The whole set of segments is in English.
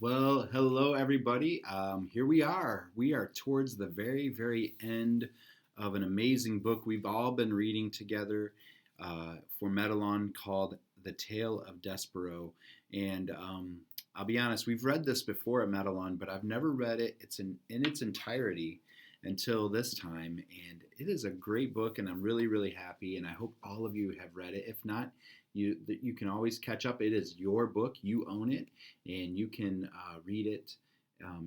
Well, hello everybody. Here we are. We are towards the very, very end of an amazing book we've all been reading together for Meadowlawn called The Tale of Despereaux. And I'll be honest, we've read this before at Meadowlawn, but I've never read it. It's in its entirety until this time, and it is a great book, and I'm really, really happy. And I hope all of you have read it. If not, you can always catch up. It is your book. You own it, and you can read it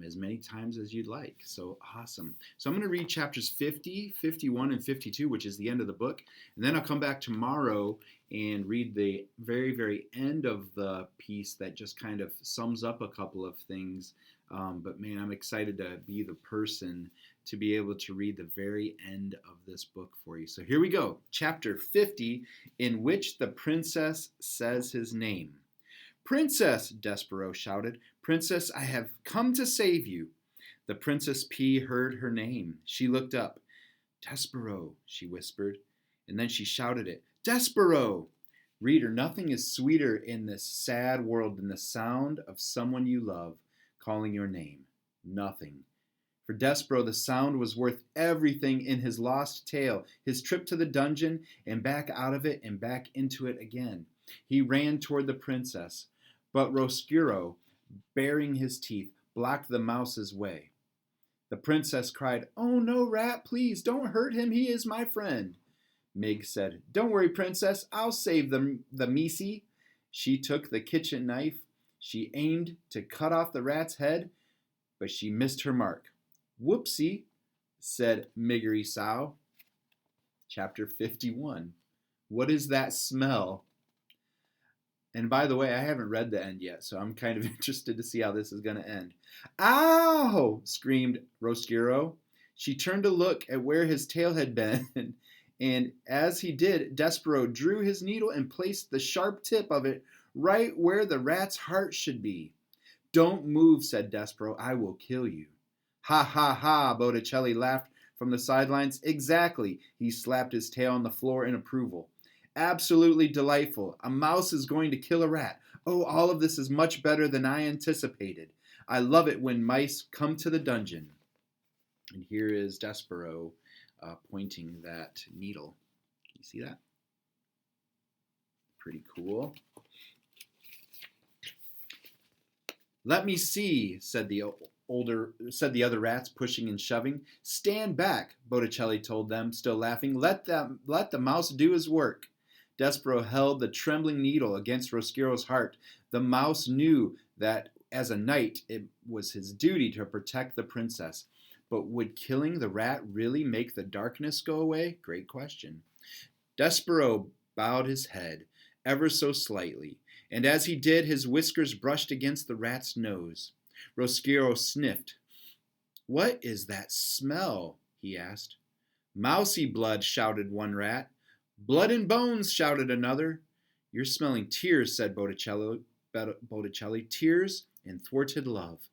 as many times as you'd like. So awesome. So I'm going to read chapters 50, 51, and 52, which is the end of the book. And then I'll come back tomorrow and read the very, very end of the piece that just kind of sums up a couple of things. But man, I'm excited to be the person to be able to read the very end of this book for you. So here we go. Chapter 50, in which the princess says his name. "Princess!" Despereaux shouted. "Princess, I have come to save you." The Princess P heard her name. She looked up. "Despereaux," she whispered, and then she shouted it. "Despereaux!" Reader, nothing is sweeter in this sad world than the sound of someone you love calling your name. Nothing. For Despereaux, the sound was worth everything in his lost tale, his trip to the dungeon and back out of it and back into it again. He ran toward the princess, but Roscuro, baring his teeth, blocked the mouse's way. The princess cried, "Oh no, Rat, please don't hurt him. He is my friend." Mig said, "Don't worry, princess. I'll save the Misi." She took the kitchen knife. She aimed to cut off the rat's head, but she missed her mark. "Whoopsie," said Miggery Sow. Chapter 51. What is that smell? And by the way, I haven't read the end yet, so I'm kind of interested to see how this is going to end. "Ow!" screamed Roscuro. She turned to look at where his tail had been, and as he did, Despereaux drew his needle and placed the sharp tip of it right where the rat's heart should be. "Don't move," said Despereaux. "I will kill you." "Ha, ha, ha," Botticelli laughed from the sidelines. "Exactly." He slapped his tail on the floor in approval. "Absolutely delightful. A mouse is going to kill a rat. Oh, all of this is much better than I anticipated. I love it when mice come to the dungeon." And here is Despereaux pointing that needle. Can you see that? Pretty cool. "Let me see," said the other rats, pushing and shoving. "Stand back," Botticelli told them, still laughing. Let the mouse do his work." Despereaux held the trembling needle against Roscuro's heart. The mouse knew that as a knight it was his duty to protect the princess. But would killing the rat really make the darkness go away? Great question. Despereaux bowed his head, ever so slightly, and as he did, his whiskers brushed against the rat's nose. Roscuro sniffed. "What is that smell?" he asked. "Mousy blood," shouted one rat. "Blood and bones," shouted another. "You're smelling tears," said Botticelli. "Tears and thwarted love."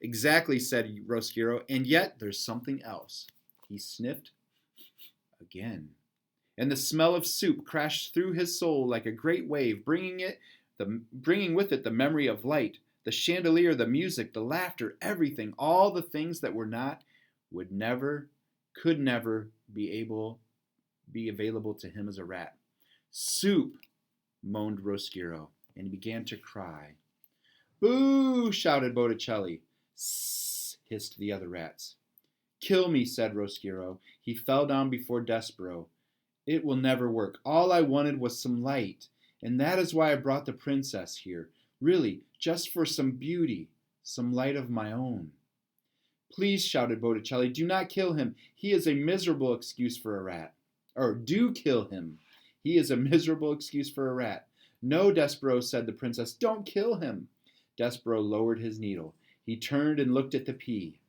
"Exactly," said Roscuro, "and yet there's something else." He sniffed again, and the smell of soup crashed through his soul like a great wave, bringing with it the memory of light, the chandelier, the music, the laughter, everything, all the things that were not, would never, could never be available to him as a rat. "Soup," moaned Roscuro, and he began to cry. "Boo!" shouted Botticelli. "Sss!" hissed the other rats. "Kill me," said Roscuro. He fell down before Despereaux. "It will never work. All I wanted was some light, and that is why I brought the princess here. Really, just for some beauty, some light of my own." "Please," shouted Botticelli, "do not kill him. He is a miserable excuse for a rat." Or, "Do kill him. He is a miserable excuse for a rat." "No, Despereaux," said the princess, "don't kill him." Despereaux lowered his needle. He turned and looked at the pea.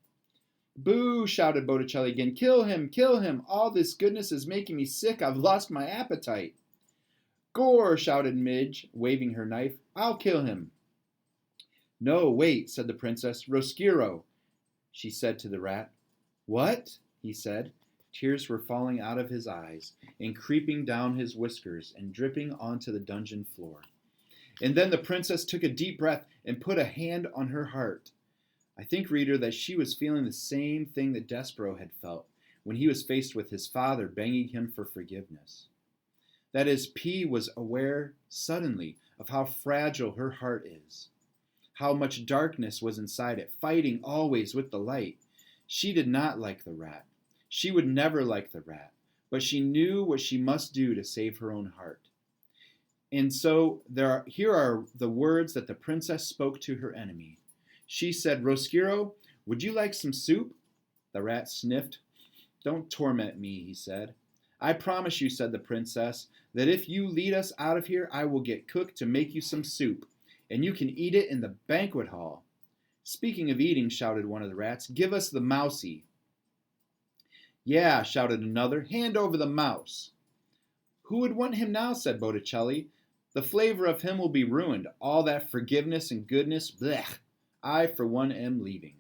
"Boo!" shouted Botticelli again. "Kill him! Kill him! All this goodness is making me sick. I've lost my appetite." "Gore!" shouted Midge, waving her knife. "I'll kill him." "No, wait," said the princess. "Roscuro," she said to the rat. "What?" he said. Tears were falling out of his eyes and creeping down his whiskers and dripping onto the dungeon floor. And then the princess took a deep breath and put a hand on her heart. I think, reader, that she was feeling the same thing that Despereaux had felt when he was faced with his father begging him for forgiveness. That is, P was aware suddenly of how fragile her heart is, how much darkness was inside it, fighting always with the light. She did not like the rat. She would never like the rat, but she knew what she must do to save her own heart. And so here are the words that the princess spoke to her enemy. She said, Roscuro, would you like some soup? The rat sniffed. Don't torment me, he said. I promise you, said the princess, that if you lead us out of here, I will get cook to make you some soup, and you can eat it in the banquet hall. Speaking of eating, shouted one of the rats, give us the mousie. Yeah, shouted another, hand over the mouse. Who would want him now, said Botticelli. The flavor of him will be ruined. All that forgiveness and goodness, blech. I, for one, am leaving.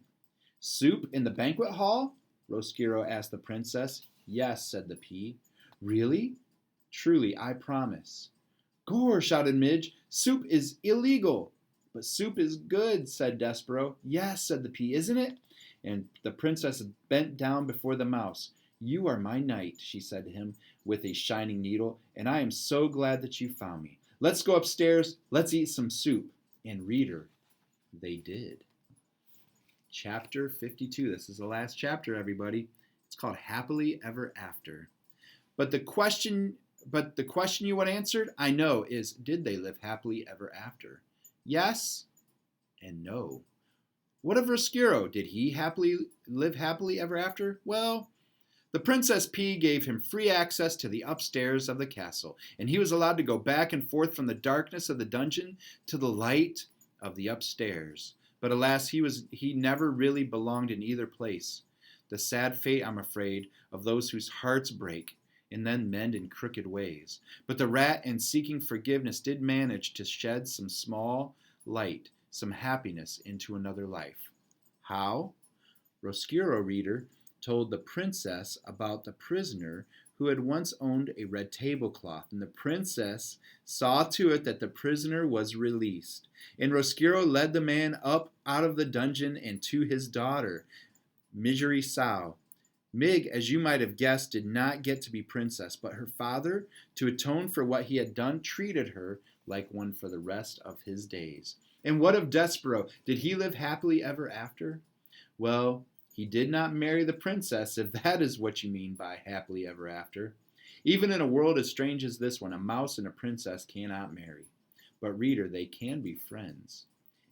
Soup in the banquet hall? Roscuro asked the princess. Yes, said the pea. Really? Truly, I promise. Gore, shouted Midge. Soup is illegal. But soup is good, said Despereaux. Yes, said the pea, isn't it? And the princess bent down before the mouse. You are my knight, she said to him with a shining needle, and I am so glad that you found me. Let's go upstairs. Let's eat some soup. And reader, they did. Chapter 52. This is the last chapter, everybody. It's called Happily Ever After. But the question you want answered, I know, is did they live happily ever after? Yes and no. What of Roscuro? Did he live happily ever after? Well, the Princess P gave him free access to the upstairs of the castle, and he was allowed to go back and forth from the darkness of the dungeon to the light of the upstairs. But alas, he never really belonged in either place. The sad fate, I'm afraid, of those whose hearts break and then mend in crooked ways. But the rat, in seeking forgiveness, did manage to shed some small light, some happiness into another life. How? Roscuro, reader, told the princess about the prisoner who had once owned a red tablecloth, and the princess saw to it that the prisoner was released. And Roscuro led the man up out of the dungeon and to his daughter, Misery Sow. Mig, as you might have guessed, did not get to be princess, but her father, to atone for what he had done, treated her like one for the rest of his days. And what of Despereaux? Did he live happily ever after? Well, he did not marry the princess, if that is what you mean by happily ever after. Even in a world as strange as this one, a mouse and a princess cannot marry. But reader, they can be friends.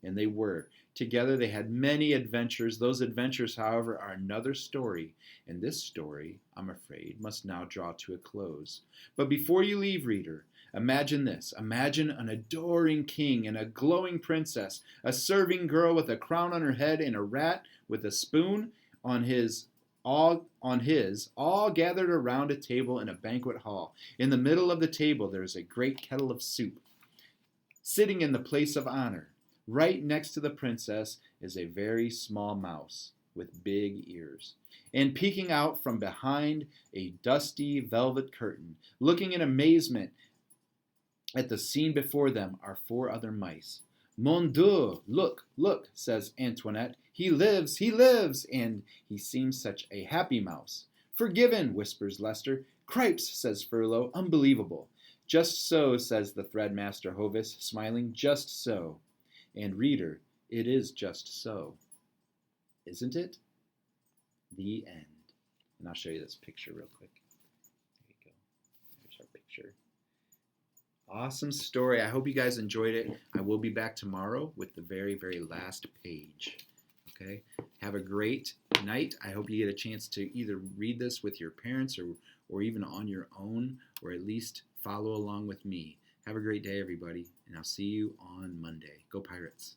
And they were. Together they had many adventures. Those adventures, however, are another story. And this story, I'm afraid, must now draw to a close. But before you leave, reader, imagine this. Imagine an adoring king and a glowing princess, a serving girl with a crown on her head and a rat with a spoon on his, all gathered around a table in a banquet hall. In the middle of the table there is a great kettle of soup. Sitting in the place of honor, right next to the princess, is a very small mouse with big ears. And peeking out from behind a dusty velvet curtain, looking in amazement at the scene before them, are 4 other mice. Mon Dieu, look, look, says Antoinette. He lives, and he seems such a happy mouse. Forgiven, whispers Lester. Cripes, says Furlough, unbelievable. Just so, says the threadmaster Hovis, smiling, just so. And reader, it is just so. Isn't it? The end. And I'll show you this picture real quick. There you go. There's our picture. Awesome story. I hope you guys enjoyed it. I will be back tomorrow with the very, very last page. Okay? Have a great night. I hope you get a chance to either read this with your parents or even on your own, or at least follow along with me. Have a great day, everybody, and I'll see you on Monday. Go Pirates.